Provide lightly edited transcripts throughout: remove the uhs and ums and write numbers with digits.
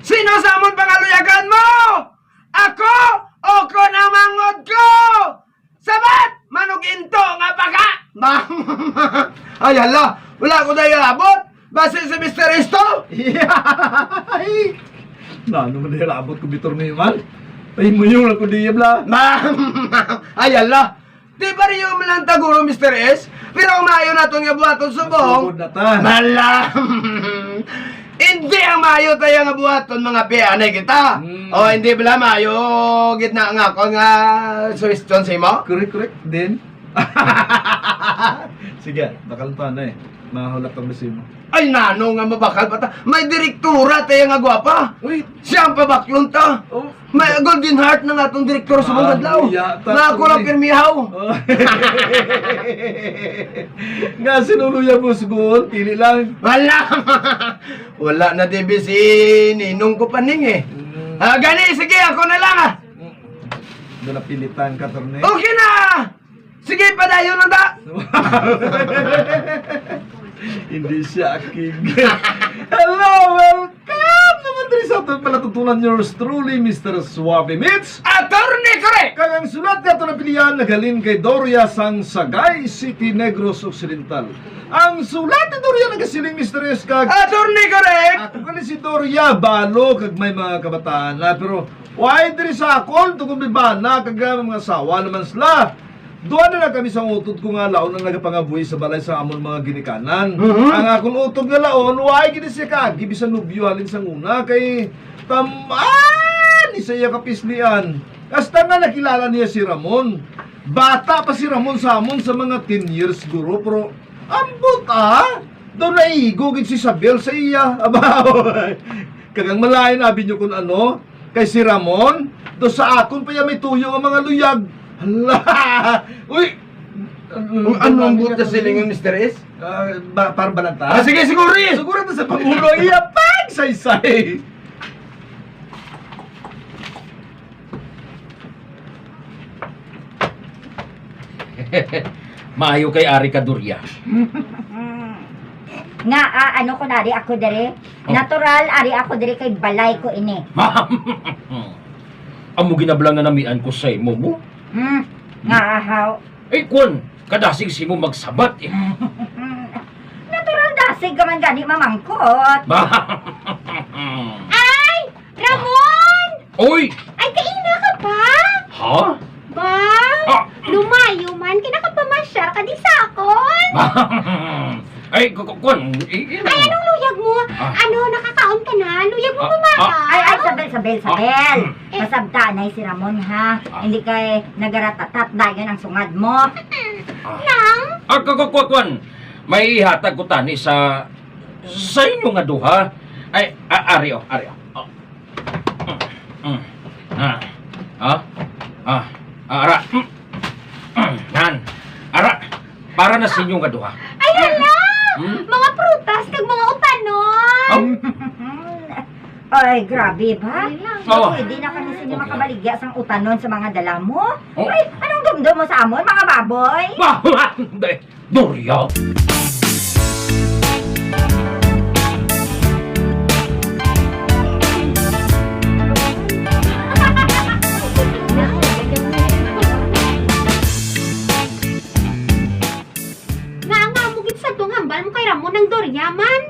Sino sa amon pangaluyagan mo? Ako o ko na mangod ko? Sabat! Manog into nga baka! Ay hala, wala ko dahil abot. Base sa Mr. Isto? Ano man dahil abot ko bitor ngayon man? Ay mo yung ako diyab la. Ay hala, di ba rin yung malang taguro Mr. S? Pero umayo na itong nga buhaton subong. Sugod na ta. Malam! Hindi ang mayo tayo nga buhaton mga pianay kita. O hindi pala mayo gitna nga ako nga suwestyon sa imo? Correct. Then? Sige, bakal pa na eh. Mahulak ang basi mo. Ay nano nga mabakal pa ta. May direktura tayo nga gwapa. Uy! Siya ang pabaklon ta. Oh. May golden heart na nga itong direktor sa mga adlaw. yata, Na ako lang tuloy. pirmihaw. Oh. Nga sinuluya mo siguro, pili lang. Wala. Wala na dibi si ninong ko paning eh. Gani, sige ako na lang ah. Doon na pilitan ka, Torne. Okay na. Sige, padayon lang ta. Hindi siya aking. Hello, welcome naman din sa ating palatutunan yours truly, Mr. Suave Mitch. Attorney correct. Kaya ang sulat niya ito na pilihan nagalin kay Doria Sangsagay, City Negros Occidental. Ang sulat ni Doria nagasiling Mr. Eskag. Attorney correct. Ako kani si Doria, balo kag may mga kabataan na, pero why diri sa akon, tukong bibana, kag mga asawa naman sila. Doon na kami sa utod ko nga laon ang nagapangabuhi sa balay sa amon mga ginikanan. Ang akong utod nga laon, why gini siya kagi, bisan nubyo halin sa nguna, kay tamaan, isa iya kapislian. Hasta nga nakilala niya si Ramon. Bata pa si Ramon sa amon sa mga 10 years siguro, pero ambot doon naihigugin si Isabel sa iya. Abaw, kagang malayan abi nyo kung ano, kay si Ramon, do sa akon pa may tuyo ang mga luyag. Hala! Uy! Ano ang buot na siling ng Mr. S? Parang balanta? Sige, siguro eh. Siguro ito sa Pangulo, iya pag saysay! Maayo kay Ari Kadurya. Nga, ano ko nari ako dere? Natural, ari ako dere kay balay ko ini. Amo ginablang nga namian ko sa imo mo. Nga ahaw. Ay kun, kadasig si mo magsabat eh. Natural dasig ka man gani mamangkot. Ay! Ramon! Oy! Ay, kaina ka pa? Ha? Ba? Ah. Lumayo man, kinakapamasyar ka di sakon? Ay, kun, Ay, anong luyag mo? Ano, nakakaon ka na? Luyag mo bumata? Ay, Sabel. Masabtanay si Ramon ha. Hindi kay nagaratatat dagan ang sungad mo. Nang? kun. May ihatag ko tani sa inyo nga duha. Ay, Ari. Ara. Yan. Ara, para na sa inyo nga duha. Ay, hala! Mga prutas kag mga utanon! Ay, grabe ba? Oh. Pwede na kami sa inyo makabaligya sang utanon sa mga dala mo. Oh. Ay, anong dumdum mo sa amon, mga baboy? Doria! Nga mugit sa tong hambal mo kay Ramon ng Doryaman.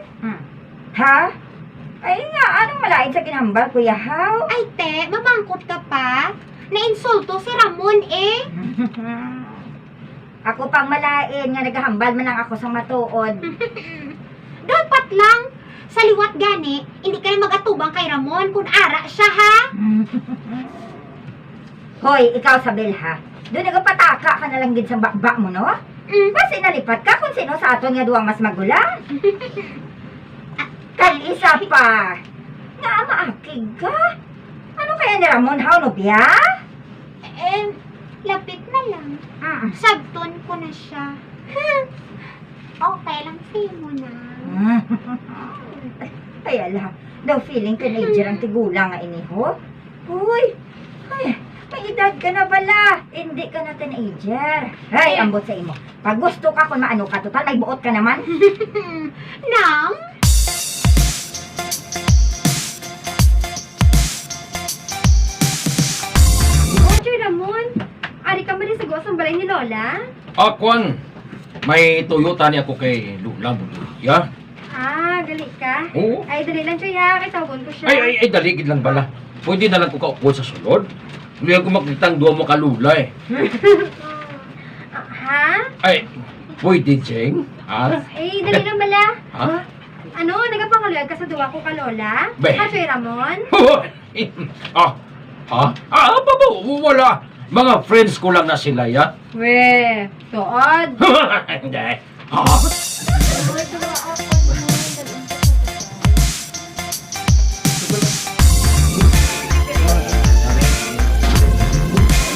Ha? Ay nga, anong malain sa kinambal, Kuya How? Ay, te, mamangkot ka pa? Nainsulto si Ramon eh. Ako pang malain nga naghahambal man lang ako sa matuod. Dapat lang. Sa liwat gani, hindi kayo mag-atubang kay Ramon kung ara siya ha. Hoy, ikaw Sabel ha. Doon nagpataka ka na lang din sa bakbak mo, no? Kasi nalipat ka kung sino sa aton nga duwang mas magulang. Kal isa pa. Nga maakig ka. Ano kaya ni Ramon How, no biya? Lapit na lang. Sabton ko na siya. Okay lang, feel mo na. Ay ala, daw feeling teenager ang tigulang nga ini ho. Hoy, ay, may edad ka na bala. Hindi ka na teenager. Ay, ambot sa imo. Pag gusto ka kung maano ka, total may buot ka naman. Nang? inyo lola? Kwan, may Toyota ni ako kay Lula Buduya. Gali ka? Oo. Ay, dali lang siya, ya. Kitawgon ko siya. Ay, daligid lang bala. Pwede na lang ko kaupo sa sulod. Hindi ako makitang duwa mo kalula eh. Ha? Ay, pwede, Jeng? Ha? Ay, dali lang bala. Ha? Ano, nagapangaluyag ka sa duwa ko ka, lola? Be. Ha, Choy Ramon? Baba, wala. Mga friends ko lang na sila, ya. We, tuod. Hindi.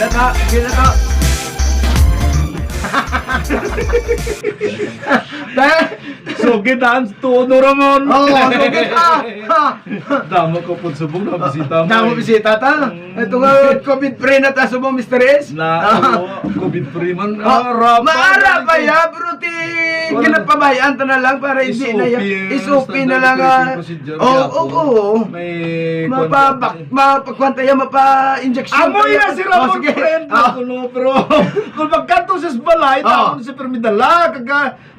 Ha? Gila ka. Dahil, So, gitaan tuno Ramon. oo, sugit ka. Damo ko po subong na bisita mo. Damo eh. bisita ta. Ito nga, COVID-free na ta sa mga Mr. S. Na, COVID-free man. Maara pa ya, pero ti ginapabayaan ta na lang para hindi na ya. Isupi na lang. Oo. May Mapagkwanta ya, mapa-injection. Amoy na si Ramon, sige. friend. Pero kung magkanto sa balay, tapon si Permidala,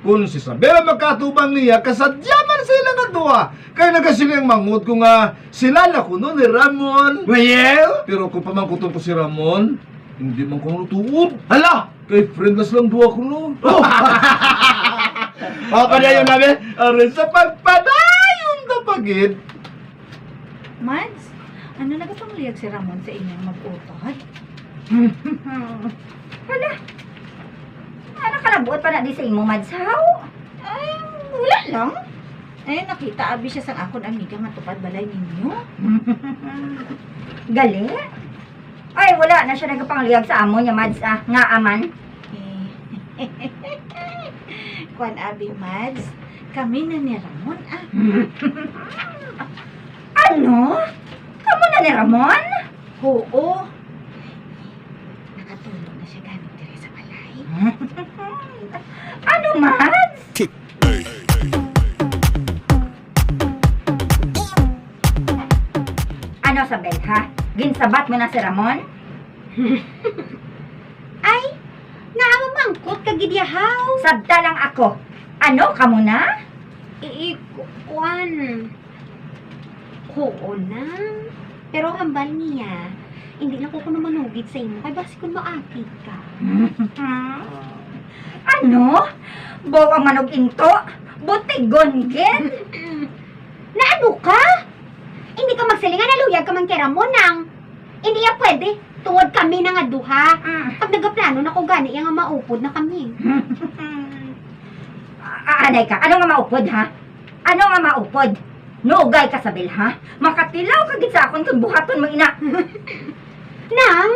kung si Isabela magkatubang niya, kasadyaman sila nga duwa. Kaya nagasilang mangut ko nga, sila na kuno ni Ramon. Well, Pero kung pamangkuton ko si Ramon, hindi man ko tuod. hala. Kay friendless lang duwa ko no. Padayon namin. Aray sa pagpadayon na pagid. Mads, ano nagapangliyag si Ramon sa inyong mag-utod? Wala. Ano kalabuot pa na di sa imo, Mads, how? Ay, wala lang. Ay, nakita abi siya sa akon amiga nga tupad balay ninyo. Gali? Ay, wala na siya nagapangliyag sa amo niya, Mads, nga aman. Kwan abi, Mads, kami na ni Ramon, Ano? Kamu na ni Ramon? Oo. Nakatulog na siya gamit dire sa balay. Ano, Mads? Ano, Sabel, ha? Ginsabat mo na si Ramon? Ay, naamamangkot ka gidyahaw. Sabta lang ako. Ano, kamu na? Iikuan. Oo na. Pero hambal niya, hindi lang ko kuno manugid sa imo, kay basi kung maakit ka. Ano? Baw ang manog into? Butigon, gen? Na ano ka? Hindi ka magsilingan na luyag ka man kay Ramon nang. Hindi yan pwede. Tuwad kami na nga duha. Pag nagaplano na ko gani, yung nga maupod na kami. Anay ka, ano nga maupod, ha? Ano nga maupod? Nugay ka, Sabel, ha? Makatilaw ka gid sa akon kung buhaton mo ina. Nang,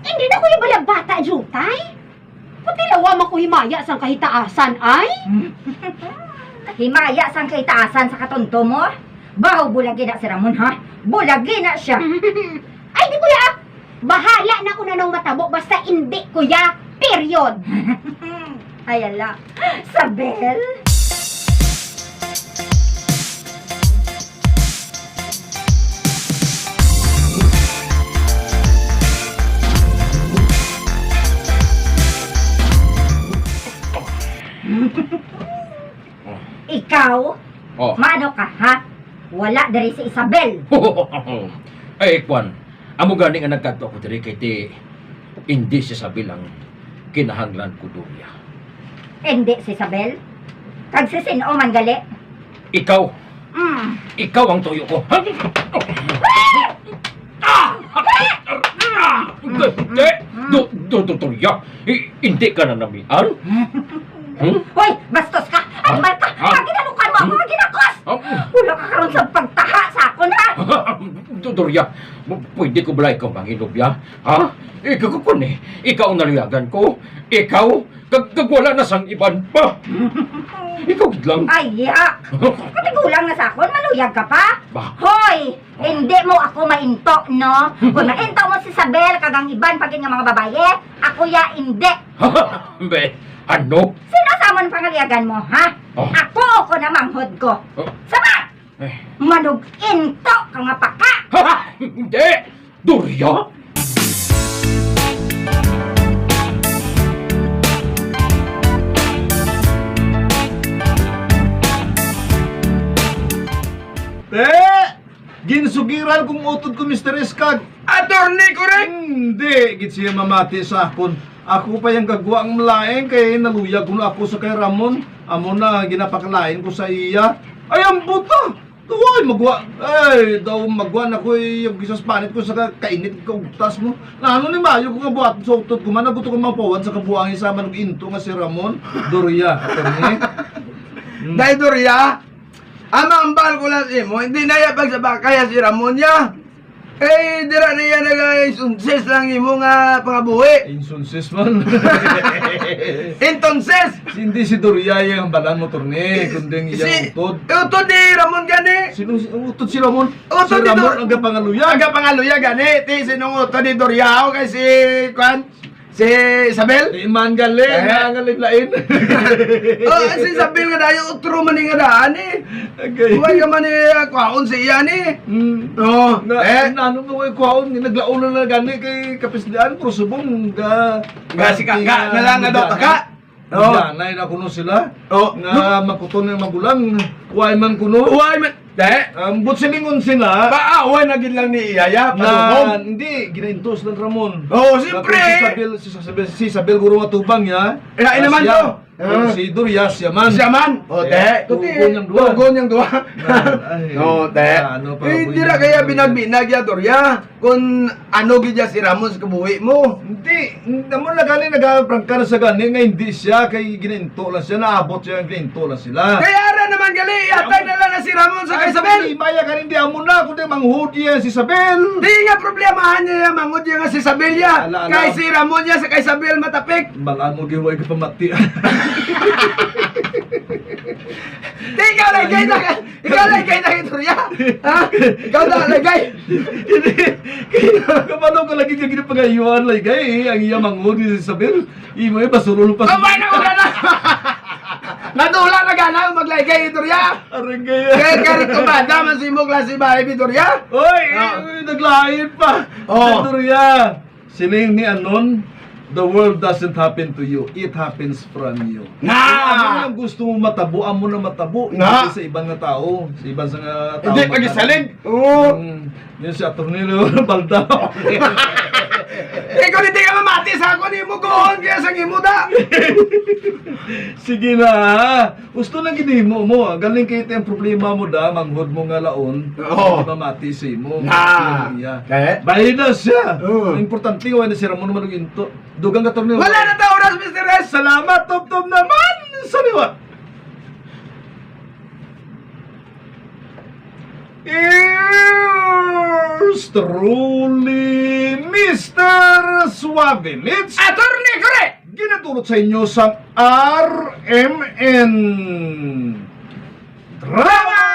hindi na ko yung balag bata, jutay. Patilawa man ko himaya sang kahitaasan, ay? Himaya sang kay taasan sa katonto mo? Bahaw bulagi na si Ramon, ha? Bulagi na siya. Ay, di kuya! Bahala na kung anong matabo, basta hindi, kuya. Period. Ay, ala. Sabel? Ikaw? Oh. Maano ka, ha? Wala dari si Isabel. Ay, Kwan. Amo gani nga nagkanto ako diri kay ti hindi si Sabilang kinahanglan ko duya. Hindi si Isabel. Kag si sino man gali. Ikaw, Mm. ikaw ang tuyo ko. Tuya, hindi ka na namian? Hoy, bastos ka! Animal ka! Paginalukan mo ako, ginakos! Wala ka karon sa pagtaha sa akon, ha? Tutorya, pwede ko ba ikaw manginubya? Ha? Ikaw ko ni, ikaw ang naluyagan ko. Ikaw, wala na sang iban pa. Ikaw lang. Ay, yak! Katigulang na sa akon, maluyag ka pa? Ba? Hoy! Hindi mo ako mainto, no? Kung mainto mo si Sabel, kagang iban pagin nga mga babae, ako ya hindi. Be, ano? Sino sa amon pangaliagan mo, ha? Oh. Ako na manghod ko. Oh. Sabat! Eh. Manug into ka nga paka! Hindi! Durya? Ginsugiran kung utod ko, Mr. Eskag. Attorney, correct? Hindi, git siya mamati sa akon. Ako pa yung gagawa ang malaing kay naluyag ko na ako sa kay Ramon. Amo na ginapakalain ko sa iya. Ay, ang buta! Tuway, magwa. Ay, daw magwa na ko yung gisas panit ko sa kainit ka ugtas mo. Nano ni Mayo ko nga buhat sa utod ko man. Naguto ko mapawan sa kabuhangin sa manog into nga si Ramon. Doria, attorney. Dahil Doria, amang ko lang si mo, hindi na yan pagsabak kaya si Ramon ya. Eh, dira na yan nag-sunses lang imo nga pangabuhi. Insunsis man. Entonces, Hindi si Doria yung balan mo, torne. Kundi iya utod. utod ni Ramon gani. Sino utod si Ramon? Utod Si ni Ramon ang gapangaluyag. Aga pangaluya gani, ti sinong utod ni Doria o kay si Kwan? Si Isabel? Di man galing, nangalin-lain. Oh, si Isabel nga dayo utro man ni nga daan eh. Okay. Huwag ka man ni kwaon si iyan eh. Oh, Ano mo yung kwaon, naglaon na gani kay kapislian, pero subong Nga si Kaka, nalang daw Kaka. Oh. Ganay na kuno sila. Oh, Nga makuton ng magulang. Huwag man kuno. Uway man. De, But silingon sila. paaway na gid lang ni Iyaya, Na pasubog. hindi, ginaintos ng Ramon. Oh, siyempre. Si Isabel guro matubang ya. Eh, naman Siya. to. Si Durias yaman. Siya man. O, de. Tugon yung duwa. Tugon yung duwa. Ay, O, de. ano pa, Eh, boy, di ra ano, kaya boy. binagbinag ya, Doria. Kung ano gid ya si Ramon sa kabuhi mo. Hindi, naman na gani nag-prangka na sa gani nga hindi siya kay gininto lang siya, naabot siya gininto lang sila. Kaya ara naman gali, yatay na lang na si Ramon sa kay Isabel. Maya ka hindi amo na kundi manghudi yan si Isabel. Di nga problemahan niya yung mangod niya nga si Isabel ya. Ala. Kay si Ramon ya sa kay Isabel matapik. Balaan mo giway ka pamati. Di ikaw lagay na ka. Ikaw lagay na kay Doria. Ha? Ikaw na lagay. Hindi, kapano ka lagi kagin pagayuan like ang iya manghudi si Isabel. Imo basurol pa. Kamay na ko na na. Nadula na gana maglagay Doria. Arang gaya. Kaya karito ba daman si mo klase bahay ni Doria? Oy, Oh. naglain pa. Oh. Doria. Sining ni anon, the world doesn't happen to you. It happens from you. Na! Ano lang gusto mo matabo, amo na matabo. Na! Hindi sa ibang nga tao. Sa ibang nga tao. Hindi pagisalig. Oo. Yun si Attorney Balda. Ikaw hindi ka mamati sa ako ni mo goon kaya sa imo da. Sige na. Gusto na ginimo mo. Galing kita yung problema mo da. Manghod mo nga laon. Oo. Hindi mamati sa imo. Na! Iya. Eh? Bahay na siya. Oo. Ang importante ko na si Ramon naman ginto. Dugang ka Attorney. Wala na ta oras Mr. S. Salamat, top naman! Sa liwa! Ears truly, Mr. Suavilits, Attorney Kore. ginatulot sa inyo sa RMN Drama